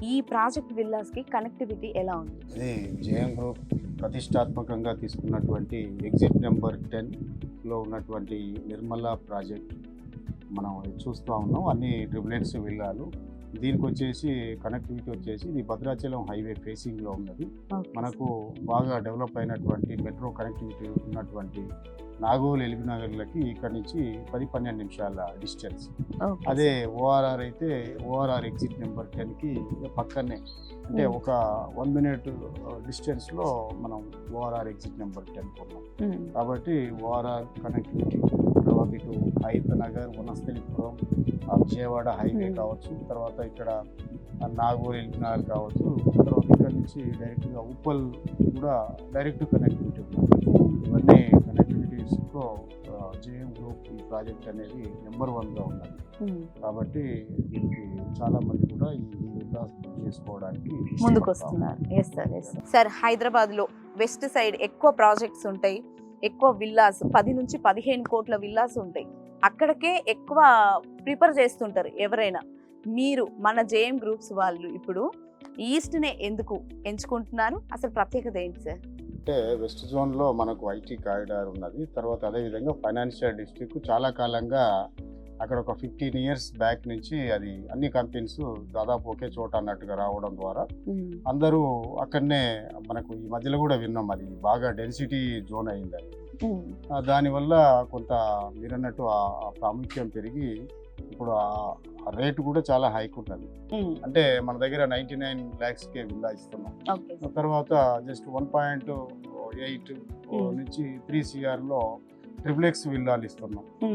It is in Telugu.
ఈ ప్రాజెక్ట్ విల్లాస్ కి కనెక్టివిటీ ఎలా ఉంది? ఇది జేఎం గ్రూప్ ప్రతిష్టాత్మకంగా తీసుకున్నటువంటి ఎగ్జిట్ నెంబర్ 10లో ఉన్నటువంటి నిర్మలా ప్రాజెక్ట్ మనం చూస్తూ ఉన్నాం. అన్ని ట్రిపుల్ విల్లాలు. దీనికి వచ్చేసి కనెక్టివిటీ వచ్చేసి ఇది భద్రాచలం హైవే ఫేసింగ్లో ఉన్నది. మనకు బాగా డెవలప్ అయినటువంటి మెట్రో కనెక్టివిటీ ఉన్నటువంటి నాగోల్ ఎల్బీనగర్లకి ఇక్కడ నుంచి 10-12 నిమిషాల డిస్టెన్స్. అదే ఓఆర్ఆర్ అయితే ఓఆర్ఆర్ ఎగ్జిట్ నెంబర్ 10కి పక్కనే, అంటే ఒక 1 మినిట్ డిస్టెన్స్లో మనం ఓఆర్ఆర్ ఎగ్జిట్ నెంబర్ 10 కొన్నాం. కాబట్టి ఓఆర్ఆర్ కనెక్టివిటీ తర్వాత ఇటు హైత్ నగర్, వనస్థలిపురం, విజయవాడ హైవే కావచ్చు, తర్వాత ఇక్కడ నాగోల్ ఎల్బీనగర్ కావచ్చు, తర్వాత ఇక్కడ నుంచి డైరెక్ట్గా ఉప్పల్ కూడా డైరెక్ట్ కనెక్టివిటీ ఉంది. ఇవన్నీ కనెక్టివిటీస్తో జేఎం గ్రూప్ ఈ ప్రాజెక్ట్ అనేది నెంబర్ 1గా ఉన్నది. కాబట్టి దీనికి చాలా మంది కూడా ఈ విల్లాస్ చేసుకోవడానికి ముందుకు వస్తున్నారు. Yes sir, yes sir. హైదరాబాద్లో వెస్ట్ సైడ్ ఎక్కువ ప్రాజెక్ట్స్ ఉంటాయి, ఎక్కువ విల్లాస్ 10 నుంచి 15 కోట్ల విల్లాస్ ఉంటాయి. అక్కడికే ఎక్కువ ప్రిఫర్ చేస్తుంటారు ఎవరైనా. మీరు మన జేఎం గ్రూప్స్ వాళ్ళు ఇప్పుడు ఈస్ట్నే ఎందుకు ఎంచుకుంటున్నారు? అసలు ప్రత్యేకత ఏంటి సార్? అంటే వెస్ట్ జోన్లో మనకు ఐటీ కారిడార్ ఉన్నది. తర్వాత అదేవిధంగా ఫైనాన్షియల్ డిస్ట్రిక్ట్ చాలా కాలంగా అక్కడ ఒక 15 ఇయర్స్ బ్యాక్ నుంచి అది అన్ని కంపెనీస్ దాదాపు ఒకే చోట అన్నట్టుగా రావడం ద్వారా అందరూ అక్కడనే, మనకు ఈ మధ్యలో కూడా విన్నాం, అది బాగా డెన్సిటీ జోన్ అయింది. అది దానివల్ల కొంత మీరన్నట్టు ఆ ప్రాముఖ్యం పెరిగి ఇప్పుడు ఆ రేటు కూడా చాలా హైక్ ఉంటుంది. అంటే మన దగ్గర 99 lakhsకే విల్లా ఇస్తున్నాం. తర్వాత జస్ట్ 1.8 నుంచి 3 CRలో ట్రిపుల్ విల్లాలు ఇస్తున్నాం.